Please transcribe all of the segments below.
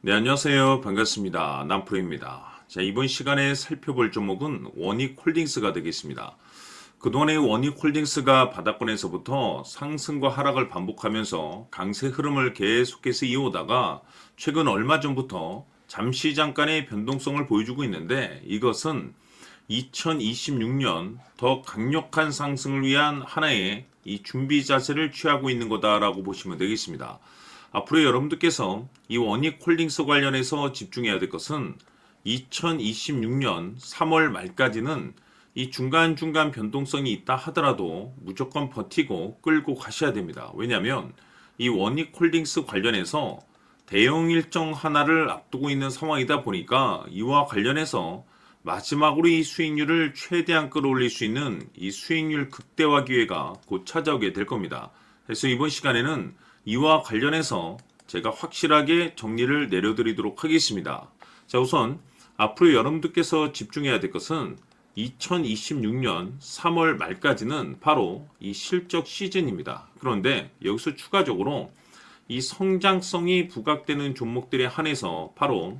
네, 안녕하세요. 반갑습니다. 남프로입니다. 자, 이번 시간에 살펴볼 종목은 원익홀딩스가 되겠습니다. 그동안의 원익홀딩스가 바닥권에서부터 상승과 하락을 반복하면서 강세 흐름을 계속해서 이어오다가 최근 얼마 전부터 잠시 잠깐의 변동성을 보여주고 있는데, 이것은 2026년 더 강력한 상승을 위한 하나의 이 준비 자세를 취하고 있는 거다라고 보시면 되겠습니다. 앞으로 여러분들께서 이 원익홀딩스 관련해서 집중해야 될 것은 2026년 3월 말까지는 이 중간중간 변동성이 있다 하더라도 무조건 버티고 끌고 가셔야 됩니다. 왜냐하면 이 원익홀딩스 관련해서 대형 일정 하나를 앞두고 있는 상황이다 보니까 이와 관련해서 마지막으로 이 수익률을 최대한 끌어올릴 수 있는 이 수익률 극대화 기회가 곧 찾아오게 될 겁니다. 그래서 이번 시간에는 이와 관련해서 제가 확실하게 정리를 내려드리도록 하겠습니다. 자, 우선 앞으로 여러분들께서 집중해야 될 것은 2026년 3월 말까지는 바로 이 실적 시즌입니다. 그런데 여기서 추가적으로 이 성장성이 부각되는 종목들에 한해서 바로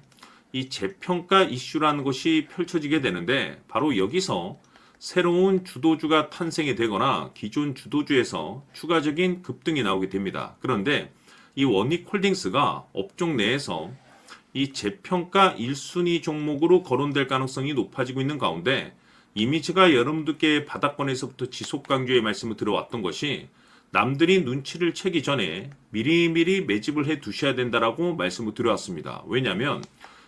이 재평가 이슈라는 것이 펼쳐지게 되는데, 바로 여기서 새로운 주도주가 탄생이 되거나 기존 주도주에서 추가적인 급등이 나오게 됩니다. 그런데 이 원익홀딩스가 업종 내에서 이 재평가 1순위 종목으로 거론될 가능성이 높아지고 있는 가운데, 이미 제가 여러분들께 바닥권에서부터 지속 강조의 말씀을 들어왔던 것이 남들이 눈치를 채기 전에 미리미리 매집을 해 두셔야 된다라고 말씀을 드려왔습니다. 왜냐하면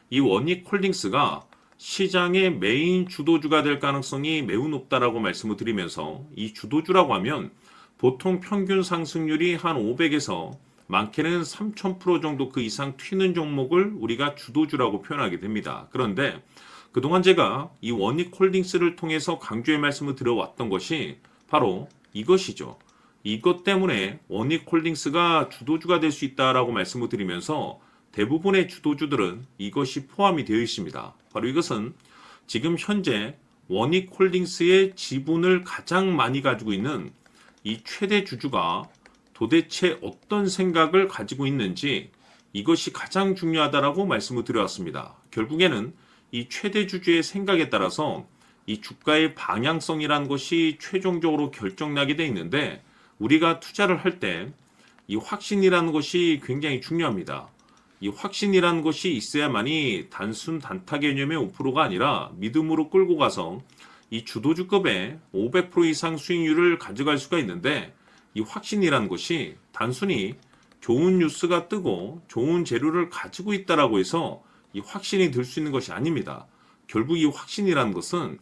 이 원익홀딩스가 시장의 메인 주도주가 될 가능성이 매우 높다라고 말씀을 드리면서, 이 주도주라고 하면 보통 평균 상승률이 한 500에서 많게는 3000% 정도 그 이상 튀는 종목을 우리가 주도주라고 표현하게 됩니다. 그런데 그동안 제가 이 원익홀딩스를 통해서 강조의 말씀을 드려왔던 것이 바로 이것이죠. 이것 때문에 원익홀딩스가 주도주가 될 수 있다라고 말씀을 드리면서 대부분의 주도주들은 이것이 포함이 되어 있습니다. 바로 이것은 지금 현재 원익홀딩스의 지분을 가장 많이 가지고 있는 이 최대 주주가 도대체 어떤 생각을 가지고 있는지, 이것이 가장 중요하다라고 말씀을 드려왔습니다. 결국에는 이 최대 주주의 생각에 따라서 이 주가의 방향성이라는 것이 최종적으로 결정나게 돼 있는데, 우리가 투자를 할 때 이 확신이라는 것이 굉장히 중요합니다. 이 확신이라는 것이 있어야만이 단순 단타 개념의 5%가 아니라 믿음으로 끌고 가서 이 주도주급의 500% 이상 수익률을 가져갈 수가 있는데, 이 확신이라는 것이 단순히 좋은 뉴스가 뜨고 좋은 재료를 가지고 있다라고 해서 이 확신이 들 수 있는 것이 아닙니다. 결국 이 확신이라는 것은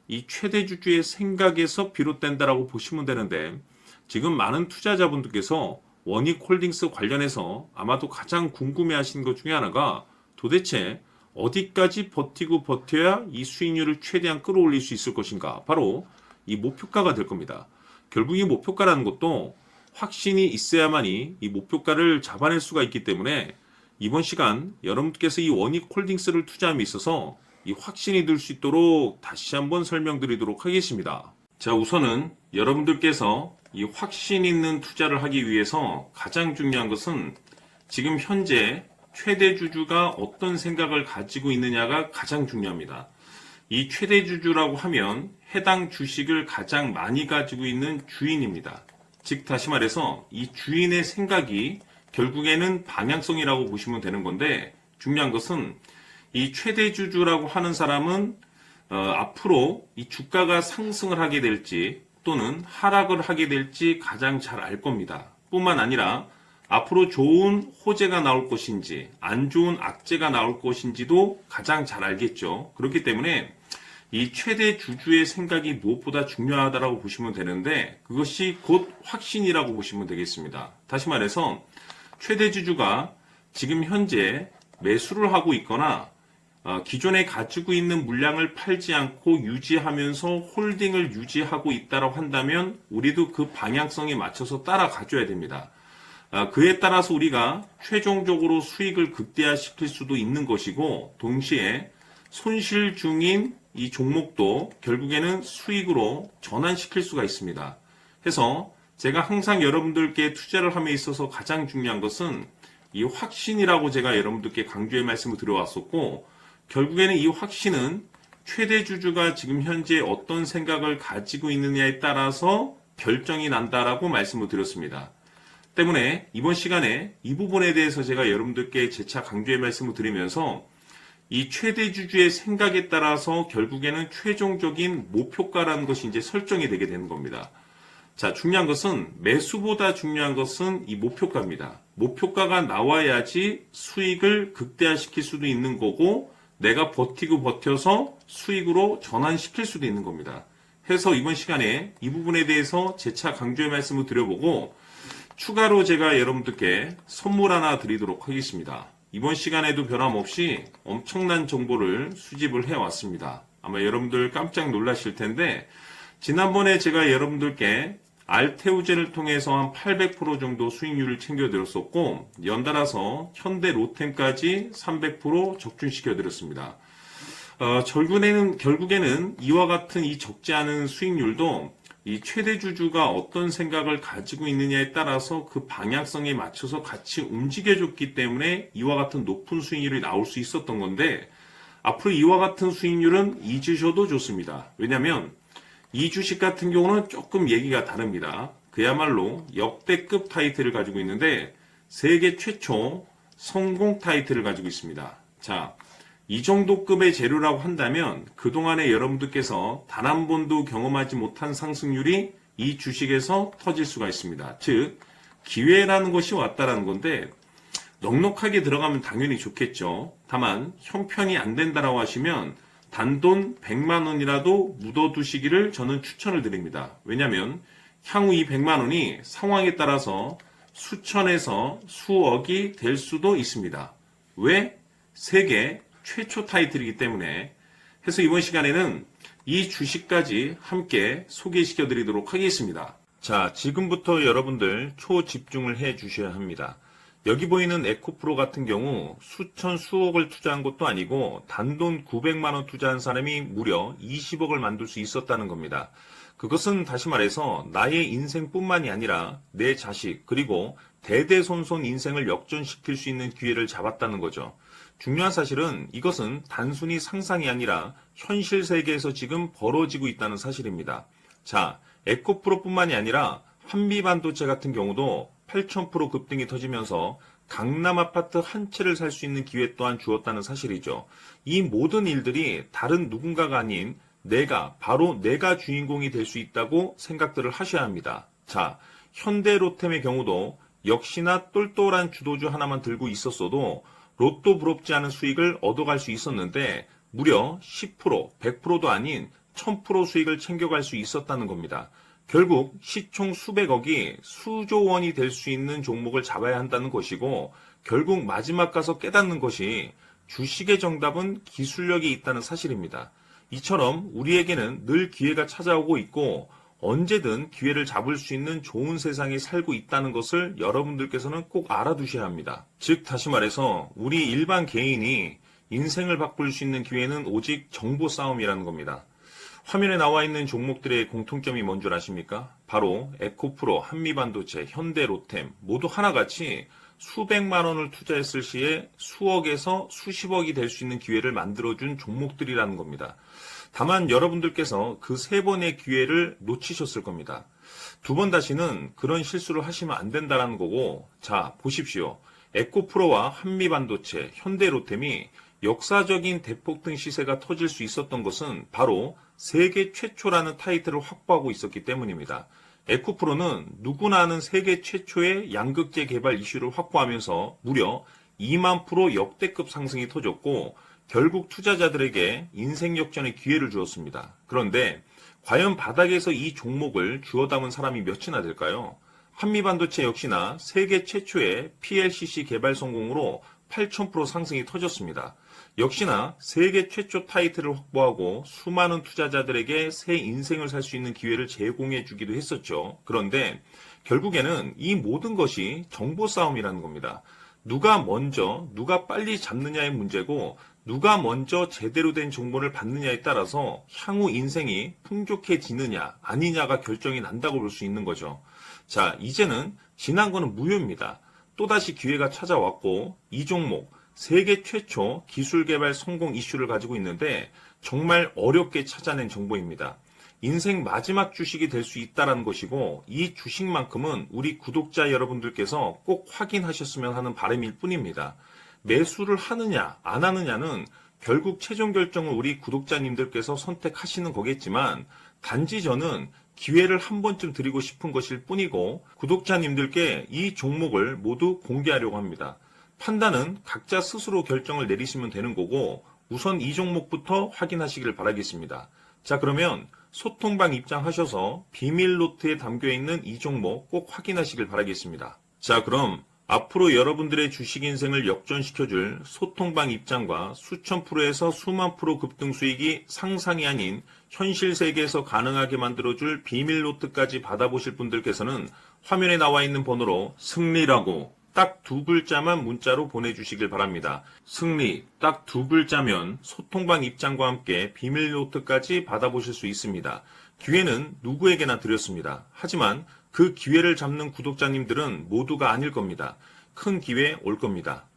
이 최대 주주의 생각에서 비롯된다라고 보시면 되는데, 지금 많은 투자자분들께서 원익홀딩스 관련해서 아마도 가장 궁금해하시는 것 중에 하나가 도대체 어디까지 버티고 버텨야 이 수익률을 최대한 끌어올릴 수 있을 것인가, 바로 이 목표가가 될 겁니다. 결국 이 목표가라는 것도 확신이 있어야만이 이 목표가를 잡아낼 수가 있기 때문에 이번 시간 여러분께서 이 원익홀딩스를 투자함에 있어서 이 확신이 들 수 있도록 다시 한번 설명드리도록 하겠습니다. 자, 우선은 여러분들께서 이 확신 있는 투자를 하기 위해서 가장 중요한 것은 지금 현재 최대 주주가 어떤 생각을 가지고 있느냐가 가장 중요합니다. 이 최대 주주라고 하면 해당 주식을 가장 많이 가지고 있는 주인입니다. 즉 다시 말해서 이 주인의 생각이 결국에는 방향성이라고 보시면 되는 건데, 중요한 것은 이 최대 주주라고 하는 사람은 앞으로 이 주가가 상승을 하게 될지 또는 하락을 하게 될지 가장 잘 알 겁니다. 뿐만 아니라 앞으로 좋은 호재가 나올 것인지 안 좋은 악재가 나올 것인지도 가장 잘 알겠죠. 그렇기 때문에 이 최대 주주의 생각이 무엇보다 중요하다고 보시면 되는데, 그것이 곧 확신이라고 보시면 되겠습니다. 다시 말해서 최대 주주가 지금 현재 매수를 하고 있거나 기존에 가지고 있는 물량을 팔지 않고 유지하면서 홀딩을 유지하고 있다고 한다면 우리도 그 방향성에 맞춰서 따라가줘야 됩니다. 그에 따라서 우리가 최종적으로 수익을 극대화시킬 수도 있는 것이고, 동시에 손실 중인 이 종목도 결국에는 수익으로 전환시킬 수가 있습니다. 해서 제가 항상 여러분들께 투자를 함에 있어서 가장 중요한 것은 이 확신이라고 제가 여러분들께 강조의 말씀을 드려왔었고, 결국에는 이 확신은 최대 주주가 지금 현재 어떤 생각을 가지고 있느냐에 따라서 결정이 난다라고 말씀을 드렸습니다. 때문에 이번 시간에 이 부분에 대해서 제가 여러분들께 재차 강조의 말씀을 드리면서 이 최대 주주의 생각에 따라서 결국에는 최종적인 목표가라는 것이 이제 설정이 되게 되는 겁니다. 자, 중요한 것은 매수보다 중요한 것은 이 목표가입니다. 목표가가 나와야지 수익을 극대화시킬 수도 있는 거고 내가 버티고 버텨서 수익으로 전환시킬 수도 있는 겁니다. 해서 이번 시간에 이 부분에 대해서 재차 강조의 말씀을 드려보고 추가로 제가 여러분들께 선물 하나 드리도록 하겠습니다. 이번 시간에도 변함없이 엄청난 정보를 수집을 해왔습니다. 아마 여러분들 깜짝 놀라실 텐데 지난번에 제가 여러분들께 알테우제를 통해서 한 800% 정도 수익률을 챙겨드렸었고 연달아서 현대 로템까지 300% 적중시켜드렸습니다. 결국에는 이와 같은 이 적지 않은 수익률도 이 최대 주주가 어떤 생각을 가지고 있느냐에 따라서 그 방향성에 맞춰서 같이 움직여줬기 때문에 이와 같은 높은 수익률이 나올 수 있었던 건데 앞으로 이와 같은 수익률은 잊으셔도 좋습니다. 왜냐하면 이 주식 같은 경우는 조금 얘기가 다릅니다. 그야말로 역대급 타이틀을 가지고 있는데 세계 최초 성공 타이틀을 가지고 있습니다. 자, 이 정도 급의 재료라고 한다면 그동안에 여러분들께서 단 한 번도 경험하지 못한 상승률이 이 주식에서 터질 수가 있습니다. 즉 기회라는 것이 왔다라는 건데 넉넉하게 들어가면 당연히 좋겠죠. 다만 형편이 안 된다라고 하시면 단돈 100만 원이라도 묻어두시기를 저는 추천을 드립니다. 왜냐하면 향후 이 100만 원이 상황에 따라서 수천에서 수억이 될 수도 있습니다. 왜? 세계 최초 타이틀이기 때문에 해서 이번 시간에는 이 주식까지 함께 소개시켜 드리도록 하겠습니다. 자, 지금부터 여러분들 초집중을 해 주셔야 합니다. 여기 보이는 에코프로 같은 경우 수천 수억을 투자한 것도 아니고 단돈 900만 원 투자한 사람이 무려 20억을 만들 수 있었다는 겁니다. 그것은 다시 말해서 나의 인생뿐만이 아니라 내 자식 그리고 대대손손 인생을 역전시킬 수 있는 기회를 잡았다는 거죠. 중요한 사실은 이것은 단순히 상상이 아니라 현실 세계에서 지금 벌어지고 있다는 사실입니다. 자, 에코프로뿐만이 아니라 한미반도체 같은 경우도 8,000% 급등이 터지면서 강남 아파트 한 채를 살 수 있는 기회 또한 주었다는 사실이죠. 이 모든 일들이 다른 누군가가 아닌 바로 내가 주인공이 될 수 있다고 생각들을 하셔야 합니다. 자, 현대로템의 경우도 역시나 똘똘한 주도주 하나만 들고 있었어도 로또 부럽지 않은 수익을 얻어갈 수 있었는데 무려 10%, 100%도 아닌 1000% 수익을 챙겨갈 수 있었다는 겁니다. 결국 시총 수백억이 수조 원이 될 수 있는 종목을 잡아야 한다는 것이고 결국 마지막 가서 깨닫는 것이 주식의 정답은 기술력이 있다는 사실입니다. 이처럼 우리에게는 늘 기회가 찾아오고 있고 언제든 기회를 잡을 수 있는 좋은 세상에 살고 있다는 것을 여러분들께서는 꼭 알아두셔야 합니다. 즉 다시 말해서 우리 일반 개인이 인생을 바꿀 수 있는 기회는 오직 정보 싸움이라는 겁니다. 화면에 나와 있는 종목들의 공통점이 뭔 줄 아십니까? 바로 에코프로, 한미반도체, 현대로템 모두 하나같이 수백만 원을 투자했을 시에 수억에서 수십억이 될 수 있는 기회를 만들어준 종목들이라는 겁니다. 다만 여러분들께서 그 세 번의 기회를 놓치셨을 겁니다. 두 번 다시는 그런 실수를 하시면 안 된다는 거고, 자 보십시오. 에코프로와 한미반도체, 현대로템이 역사적인 대폭등 시세가 터질 수 있었던 것은 바로 세계 최초라는 타이틀을 확보하고 있었기 때문입니다. 에코프로는 누구나 아는 세계 최초의 양극재 개발 이슈를 확보하면서 무려 2만 % 역대급 상승이 터졌고 결국 투자자들에게 인생 역전의 기회를 주었습니다. 그런데 과연 바닥에서 이 종목을 주워 담은 사람이 몇이나 될까요? 한미반도체 역시나 세계 최초의 PLCC 개발 성공으로 8,000% 상승이 터졌습니다. 역시나 세계 최초 타이틀을 확보하고 수많은 투자자들에게 새 인생을 살 수 있는 기회를 제공해 주기도 했었죠. 그런데 결국에는 이 모든 것이 정보 싸움이라는 겁니다. 누가 먼저, 누가 빨리 잡느냐의 문제고 누가 먼저 제대로 된 정보를 받느냐에 따라서 향후 인생이 풍족해지느냐 아니냐가 결정이 난다고 볼 수 있는 거죠. 자, 이제는 지난 거는 무효입니다. 또다시 기회가 찾아왔고 이 종목 세계 최초 기술 개발 성공 이슈를 가지고 있는데 정말 어렵게 찾아낸 정보입니다. 인생 마지막 주식이 될 수 있다는 것이고 이 주식만큼은 우리 구독자 여러분들께서 꼭 확인하셨으면 하는 바람일 뿐입니다. 매수를 하느냐 안 하느냐는 결국 최종 결정을 우리 구독자님들께서 선택하시는 거겠지만 단지 저는 기회를 한 번쯤 드리고 싶은 것일 뿐이고 구독자님들께 이 종목을 모두 공개하려고 합니다. 판단은 각자 스스로 결정을 내리시면 되는 거고 우선 이 종목부터 확인하시길 바라겠습니다. 자, 그러면 소통방 입장하셔서 비밀 노트에 담겨있는 이 종목 꼭 확인하시길 바라겠습니다. 자, 그럼 앞으로 여러분들의 주식 인생을 역전시켜줄 소통방 입장과 수천 프로에서 수만 프로 급등 수익이 상상이 아닌 현실 세계에서 가능하게 만들어줄 비밀 노트까지 받아보실 분들께서는 화면에 나와 있는 번호로 승리라고 딱 두 글자만 문자로 보내주시길 바랍니다. 승리 딱 두 글자면 소통방 입장과 함께 비밀 노트까지 받아보실 수 있습니다. 기회는 누구에게나 드렸습니다. 하지만 그 기회를 잡는 구독자님들은 모두가 아닐 겁니다. 큰 기회 올 겁니다.